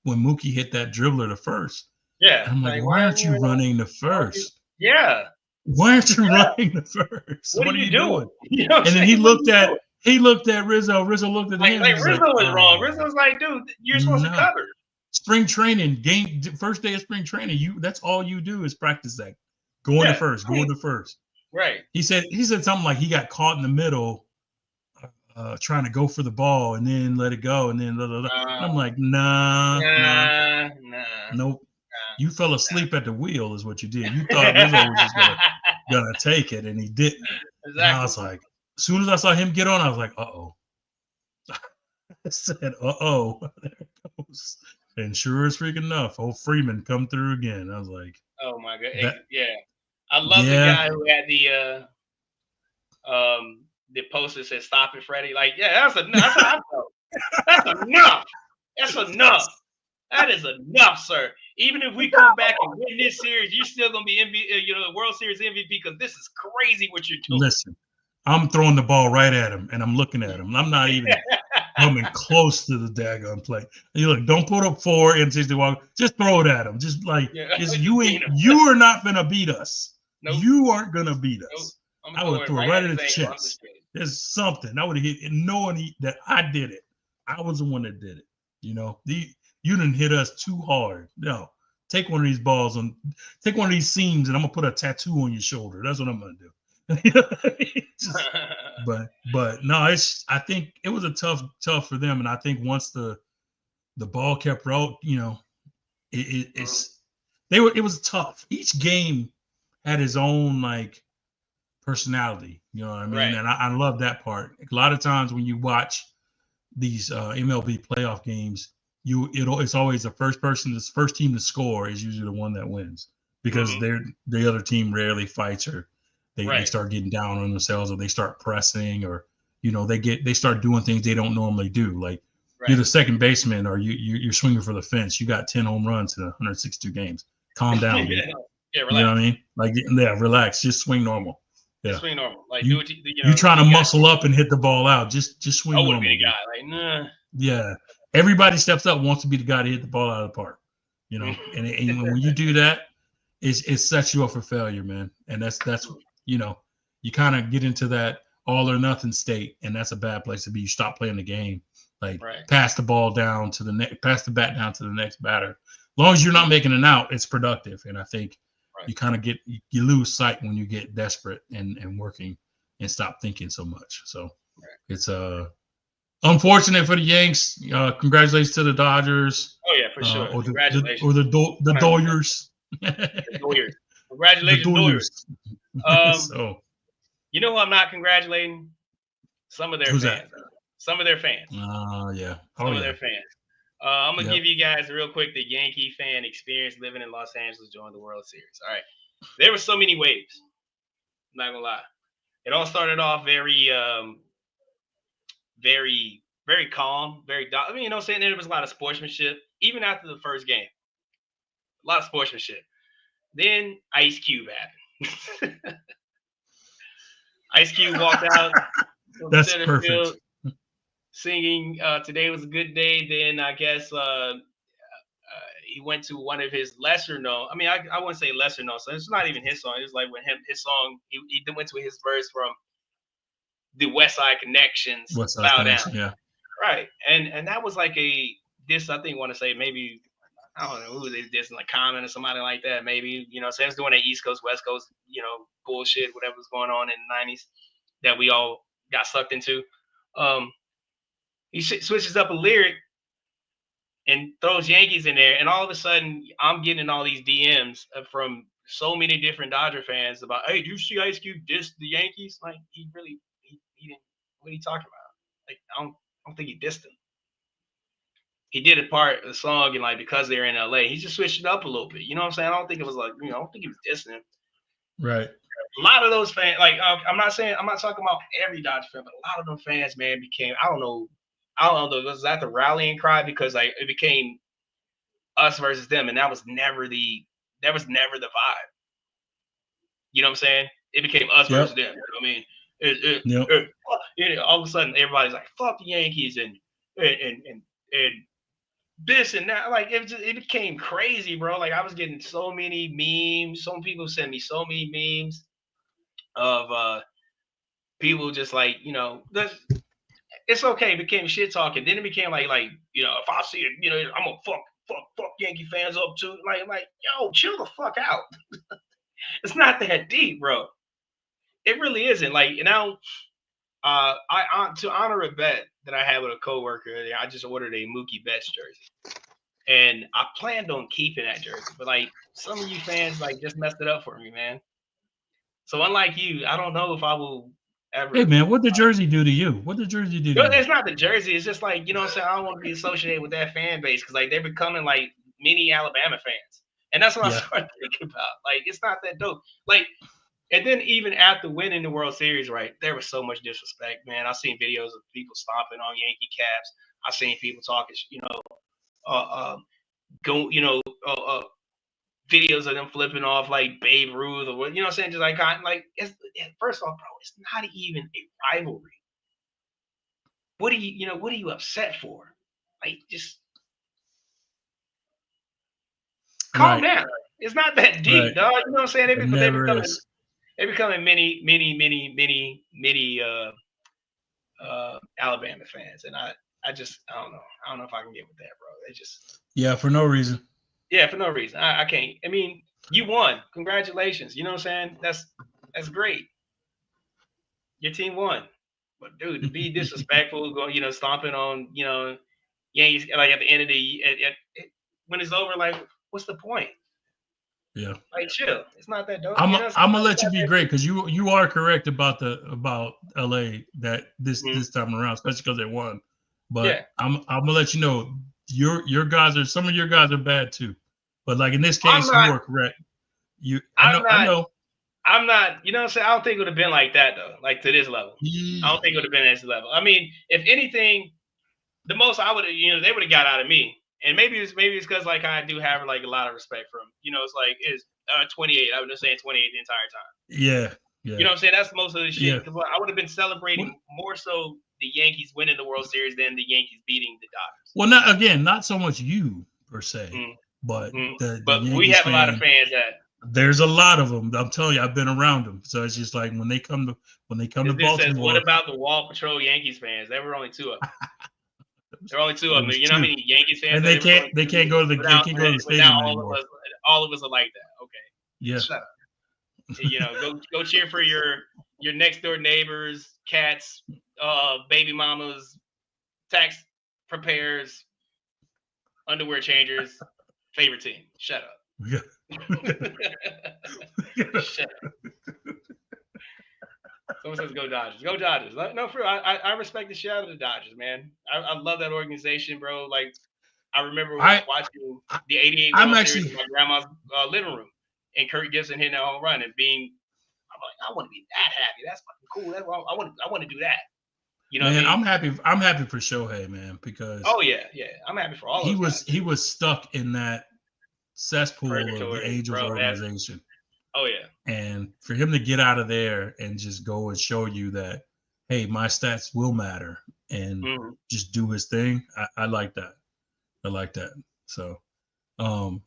when Mookie hit that dribbler to first, Yeah. and I'm like, Like, why why are aren't you? you running the Why are you? first? Yeah. Why aren't you Yeah. running the first? What are What are you you doing? doing? You know what I'm And then saying? What are you doing? he looked at Rizzo. Rizzo looked at him. Like He's like, Rizzo was wrong. oh Rizzo was like, dude, you're supposed to no. cover. Spring training game, first day of spring training. That's all you do is practice that. Going to Yeah. first. Going to first. Right. He said something like he got caught in the middle, trying to go for the ball and then let it go and then blah, blah, blah. And I'm like, nah, Nah. nope. You fell asleep at the wheel is what you did. You thought Rizzo was just Nah. gonna take it and he didn't. And I Exactly. was like, as soon as I saw him get on, I was like, uh-oh. I said, uh-oh. There it goes. And sure as freaking enough, old Freeman come through again. I was like, Oh my god. that Yeah. I love the yeah, guy who had the poster that said "Stop it, Freddie." Like, yeah, that's enough. That's how I felt. That's enough. That's enough. That is enough, sir. Even if we come back and win this series, you're still gonna be the World Series MVP because this is crazy what you're doing. listen, I'm throwing the ball right at him and I'm looking at him. I'm not even coming close to the daggone play. And you look, don't put up 4 in 60 just throw it at him. Just like Yeah, you are not gonna beat us. nope, You aren't gonna beat nope. us. I'm I gonna would throw it throw it right right at at his his ankle. I'm just chest. kidding. There's something. I would have hit and knowing that I did it. I was the one that did it. You didn't hit us too hard. No. Take one of these balls and take one of these seams and I'm gonna put a tattoo on your shoulder. That's what I'm gonna do. Just, but no, I think it was a tough for them. And I think once the ball kept rolling, it was tough. Each game had his own like personality, you know what I mean? Right. And I love that part. A lot of times when you watch these MLB playoff games, it's always the first team to score is usually the one that wins because Mm-hmm. the other team rarely fights or they Right. start getting down on themselves or they start pressing or they start doing things they don't normally do. Like you're Right. the second baseman or you're swinging for the fence. You got 10 home runs in 162 games. Calm down, dude. Yeah, You know relax. what I mean? Like, yeah, relax. Just swing normal. Just Yeah. swing normal. Like, do You what you trying to you got. muscle up and hit the ball out. Just I swing would be normal, the dude. guy. Like, nah. Yeah. Everybody steps up wants to be the guy to hit the ball out of the park. And when you do that, it sets you up for failure, man. And that's you kind of get into that all or nothing state, and that's a bad place to be. You stop playing the game. Like Right. pass the bat down to the next batter. As long as you're not making an out, it's productive. And I think Right. you kind of you lose sight when you get desperate and working and stop thinking so much. So it's unfortunate for the Yanks. Congratulations to the Dodgers. Oh yeah, for sure. Or Congratulations. the 100%. Doyers. The Doyers. The Congratulations, Doyers. Doyers. So You know who I'm not congratulating? Some of their who's fans. that? Some of their fans. Yeah. Oh Some of yeah. their fans. I'm gonna Yep. give you guys real quick the Yankee fan experience living in Los Angeles during the World Series. All right, there were so many waves. I'm not gonna lie. It all started off very calm, I mean, you know what I'm saying? There was a lot of sportsmanship, even after the first game. A lot of sportsmanship. Then Ice Cube happened. Ice Cube walked out from That's center perfect. field singing "Today Was a Good Day." Then I guess he went to one of his lesser known. I mean, I wouldn't say lesser known. So it's not even his song. It's like when his song. He went to his verse from the West Side Connections, West Side "Bow Down." Connection. Yeah. Right, and that was like a this. I think want to say maybe I don't know who they dissing, like Common or somebody like that. Maybe Sam's doing that East Coast West Coast bullshit, whatever was going on in the '90s that we all got sucked into. Um, he switches up a lyric and throws Yankees in there, and all of a sudden I'm getting all these DMs from so many different Dodger fans about, hey, do you see Ice Cube diss the Yankees? Like he didn't. What are you talking about? Like I don't think he dissed them. He did a part of the song and like because they're in LA, he just switched it up a little bit. You know what I'm saying? I don't think it was like I don't think he was dissing him. Right. A lot of those fans, like I'm not talking about every Dodger fan, but a lot of them fans, man, became I don't know, was that the rallying cry because like it became us versus them, and that was never the vibe. You know what I'm saying? It became us versus Yep. them. You know what I mean? Yep. All of a sudden, everybody's like, "Fuck the Yankees," and this and that. Like it became crazy, bro. Like I was getting so many memes. Some people sent me so many memes of people just like it's okay. It became shit talking. Then it became like if I see it, I'm gonna fuck Yankee fans up too. Like yo, chill the fuck out. It's not that deep, bro. It really isn't. Like now, to honor a bet that I had with a coworker, I just ordered a Mookie Betts jersey. And I planned on keeping that jersey, but like some of you fans like just messed it up for me, man. So unlike you, I don't know if I will Hey ever. man, what did Jersey do to you? What did Jersey do to you? It's not the jersey. It's just like what I'm saying. I don't want to be associated with that fan base because like they're becoming like mini Alabama fans, and that's what I Yeah. started thinking about. Like it's not that dope. Like, and then even after winning the World Series, right, there was so much disrespect, man. I've seen videos of people stomping on Yankee caps. I've seen people talking, uh, go, videos of them flipping off like Babe Ruth or what, you know what I'm saying? Just like first off, bro, it's not even a rivalry. What are you upset for? Like, just calm Right. down. It's not that Right. deep, dog. You know what I'm saying? It never Becoming is. they're becoming many Alabama fans, and I don't know. I don't know if I can get with that, bro. They just Yeah, for no reason. yeah, for no reason. I can't. I mean, you won. Congratulations. You know what I'm saying? That's great. Your team won. But dude, to be disrespectful, going, stomping on, Yankees, like at the end of when it's over, like, what's the point? Yeah. Like, chill. It's not that dope. I'm You know, it's I'm gonna not let you that be great because you are correct about about LA that Mhm. this time around, especially because they won. But Yeah, I'm gonna let you know your guys are some of your guys are bad too. But like in this I'm case, you not. are correct. You I'm I not. know. I'm not. You know what I'm saying? I don't think it would have been like that though. Like to this level, I don't Yeah. think it would have been at this level. I mean, if anything, the most I would have, they would have got out of me. And maybe it's because like I do have like a lot of respect for him. It's like it's 28. I was just saying 28 the entire time. Yeah. You Yeah. know what I'm saying? That's most of the shit. Yeah. Because I would have been Well, celebrating more so the Yankees winning the World Series than the Yankees beating the Dodgers. well, not again, not so much you per se, but Mm-hmm. the But we Yankees have a lot of fan. fans that There's a lot of them. I'm telling you, I've been around them. So it's just like when they come to this dude says, "What Baltimore, about the Wall Patrol Yankees fans?" There were only two of them. There were only two it of them. was You know how two, many Yankees fans and that ever going they can't to go to the they without can't go to the without stadium anymore. all of us are like that. Okay, Yeah, shut up. Go cheer for your next door neighbors, cats, baby mamas, tax preparers, underwear changers, favorite team. Shut yeah. up. Shut up. Someone says go Dodgers. Go Dodgers. No, for real. I respect the shit out of the Dodgers, man. I love that organization, bro. Like I remember I, watching I the '88 I'm World Series actually in my grandma's living room, and Kirk Gibson hitting that home run and being. I'm like, I want to be that happy. That's fucking cool. That's what I want to do that. You know what I man, mean? I'm happy for Shohei, man, because Oh yeah, yeah. I'm happy for all he those was guys he too. was stuck in that cesspool of the Purgatory, Angels bro. That's organization. oh yeah. And for him to get out of there and just go and show you that, hey, my stats will matter and Mm-hmm. just do his thing, I like that. I like that. So,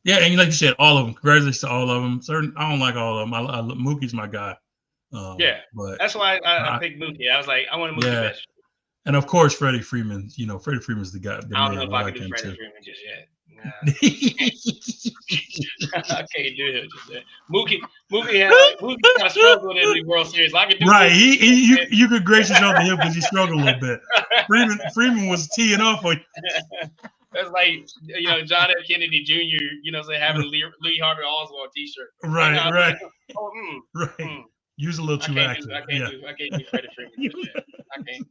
yeah, and like you said, all of them. Congratulations to all of them. Certain, I don't like all of them. Mookie's my guy. Yeah. But That's why I I, picked Mookie. I was like, I want Mookie yeah, Betts. and of course Freddie Freeman. You know, Freddie Freeman's the guy, the I don't know man. if I I could like do him Freddie too. Freeman just yet. Nah. I can't do him just yet. Mookie kind of struggled in the World Series. I could do Right. Mookie. You could grace yourself to him because he struggled a little bit. Freeman was teeing off on That's like John F. Kennedy Jr. Saying having you. a Lee Harvey Oswald T-shirt. I Right, know. right, Oh, right. mm. Use a little too active. Yeah. I can't do Freddie Freeman just yet. I can't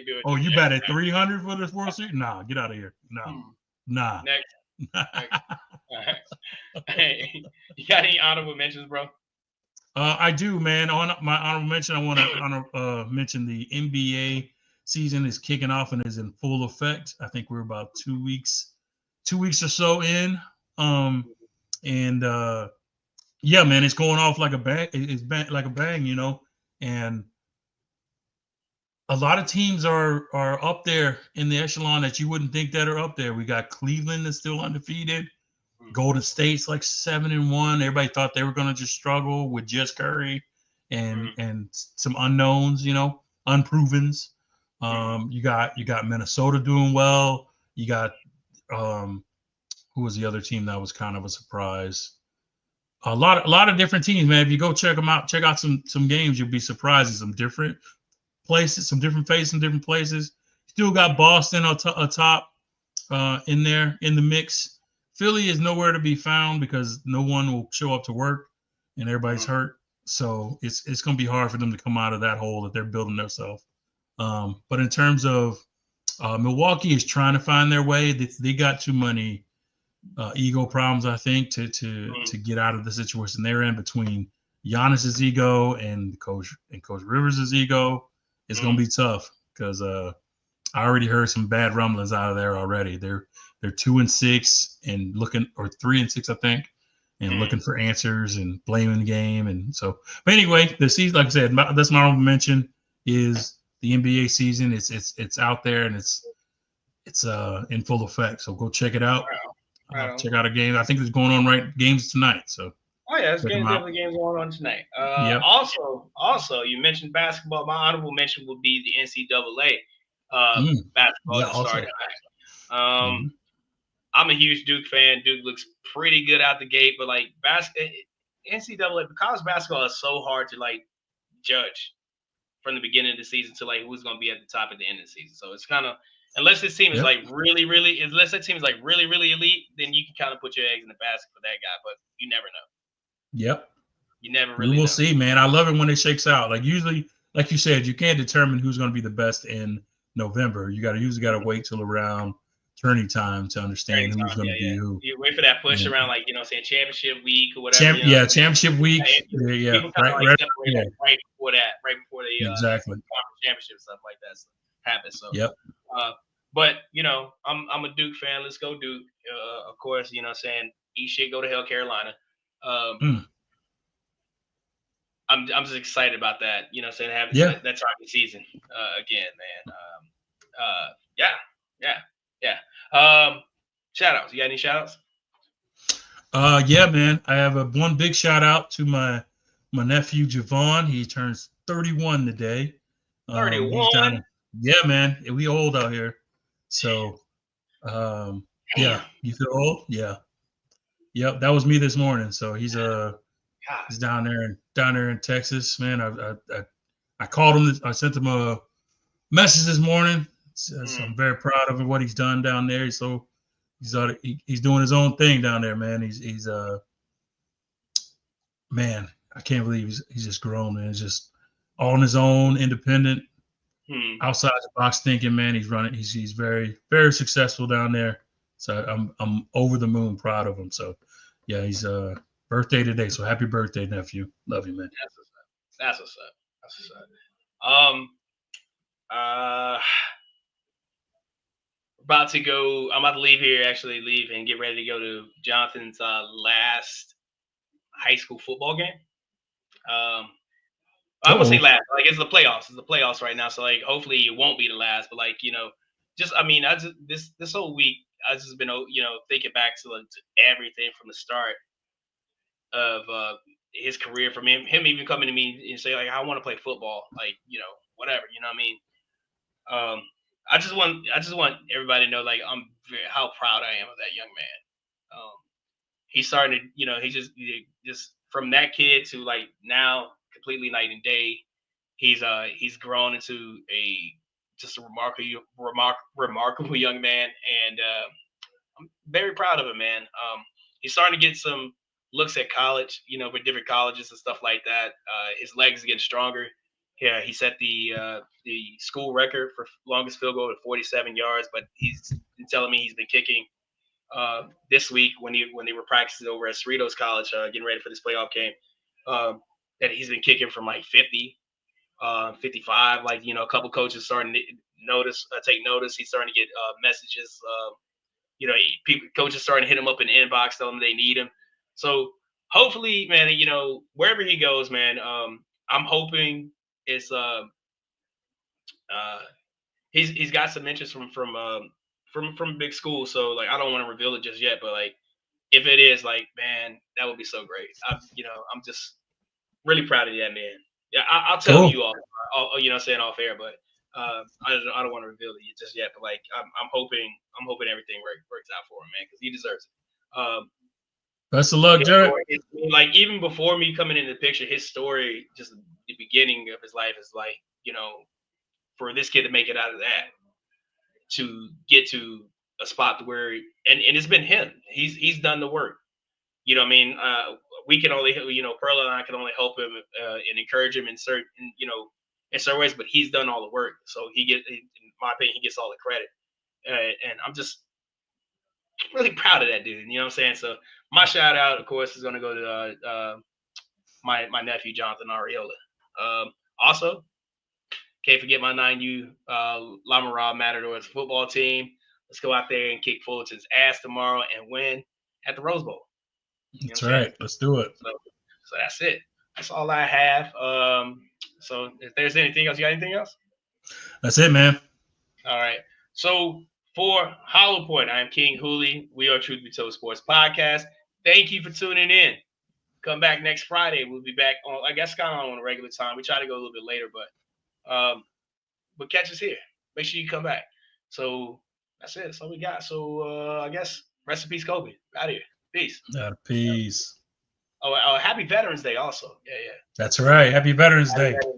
do it Oh, just you yet. batted 300 for this World Series? Nah, get out of here. No, Hmm. nah. Next. Next. All right. Hey, you got any honorable mentions, bro? I do, man. On my honorable mention, I want to mention the NBA season is kicking off and is in full effect. I think we're about 2 weeks or so in. And yeah, man, it's going off like a bang. Like a bang, and a lot of teams are up there in the echelon that you wouldn't think that are up there. We got Cleveland that's still undefeated. Golden State's like 7-1. Everybody thought they were going to just struggle with just Curry and some unknowns, unprovens. You got Minnesota doing well. You got who was the other team that was kind of a surprise? A lot of different teams, man. If you go check them out, check out some games, you'll be surprised at some different places, some different faces, some different places. Still got Boston atop in there in the mix. Philly is nowhere to be found because no one will show up to work and everybody's hurt. So it's going to be hard for them to come out of that hole that they're building themselves. But in terms of Milwaukee is trying to find their way. They got too many ego problems, I think, to get out of the situation they're in between Giannis's ego and Coach Rivers' ego. It's going to be tough because I already heard some bad rumblings out of there already. They're 2-6 and looking, or 3-6, I think, and looking for answers and blaming the game. And so, but anyway, the season, like I said, that's my honorable mention is the NBA season. It's out there and it's in full effect. So go check it out. Right. Check out a game. I think it's going on games tonight. So. Oh yeah, there's check them out. definitely games going on tonight. Yep. Also, you mentioned basketball. My honorable mention would be the NCAA basketball that started tonight. I'm a huge Duke fan. Duke looks pretty good out the gate, but like NCAA, college basketball is so hard to like judge from the beginning of the season to like who's going to be at the top at the end of the season. So it's kind of, unless this team is like really elite, then you can kind of put your eggs in the basket for that guy, but you never know. Yep. You never really We will know. see, man. I love it when it shakes out. Like usually, like you said, you can't determine who's going to be the best in November. You usually got to wait till around tourney time to understand who's going to be who. You wait for that push around, like saying championship week or whatever. Championship week. Yeah, people kind of like separate right before the exactly championship stuff like that happens. So yep. But I'm a Duke fan. Let's go Duke. Of course, saying eat shit, go to hell, Carolina. I'm just excited about that. Saying having that time of season again, man. Yeah. Shout outs. You got any shout outs? Yeah, man. I have one big shout out to my nephew Javon. He turns 31 today. 31. Yeah, man. We old out here. So yeah. You feel old? Yeah. Yep, that was me this morning. So he's down there in Texas, man. I called him. I sent him a message this morning. So I'm very proud of what he's done down there. He's doing his own thing down there, man. He's man. I can't believe he's just grown, man. He's just on his own, independent, outside the box thinking, man. He's running. He's very, very successful down there So I'm over the moon proud of him. So yeah, he's birthday today. So happy birthday, nephew. Love you, man. That's what's up. That's what's up. That's what's up. Uh, about to go. I'm about to leave here. Actually, leave and get ready to go to Jonathan's last high school football game. Um, I won't say Uh-oh. last. Like it's the playoffs. It's the playoffs right now. So like, hopefully it won't be the last. But like, just I mean, I just this whole week I just been thinking back to, like, to everything from the start of his career, from him even coming to me and say like, I want to play football, like, whatever, what I mean. Um, I just want everybody to know, like, how proud I am of that young man. He's starting to, just from that kid to like now, completely night and day. He's grown into a just a remarkable young man, and I'm very proud of him, man. He's starting to get some looks at college, with different colleges and stuff like that. His legs are getting stronger. Yeah, he set the school record for longest field goal at 47 yards, but he's been telling me he's been kicking this week when they were practicing over at Cerritos College, getting ready for this playoff game. Um, that he's been kicking from like 50, 55. Like, a couple coaches starting to take notice. He's starting to get messages. People, coaches starting to hit him up in the inbox, telling him they need him. So hopefully, man, wherever he goes, man, I'm hoping it's uh, he's got some interest from big school. So like, I don't want to reveal it just yet, but like, if it is, like, man, that would be so great. I'm just really proud of that man. Yeah, I'll tell Cool. you saying off air, but I don't want to reveal it just yet. But like, I'm hoping everything works out for him, man, because he deserves it. Best of luck, His Jared. story, like, even before me coming into the picture, his story, just the beginning of his life, is like, for this kid to make it out of that, to get to a spot where, and it's been him. He's done the work. You know what I mean? We can only, Pearl and I can only help him and encourage him in certain ways, but he's done all the work. So in my opinion, he gets all the credit. And I'm just really proud of that dude. You know what I'm saying? So my shout out, of course, is going to go to my nephew, Jonathan Ariola. Also, can't forget my 9U Lamara Matadors football team. Let's go out there and kick Fulton's ass tomorrow and win at the Rose Bowl. You know That's what I'm saying? right. Let's do it. So that's it. That's all I have. So if there's anything else, you got anything else? That's it, man. All right. So for Hollow Point, I am King Hooley. We are Truth Be Told Sports Podcast. Thank you for tuning in. Come back next Friday. We'll be back on, I guess, kind of on a regular time. We try to go a little bit later, but catch us here. Make sure you come back. So that's it. That's all we got. So I guess rest in peace, Kobe. Out of here. Peace. Peace. Oh, happy Veterans Day also. Yeah, yeah. That's right. Happy Veterans Happy Day. Veterans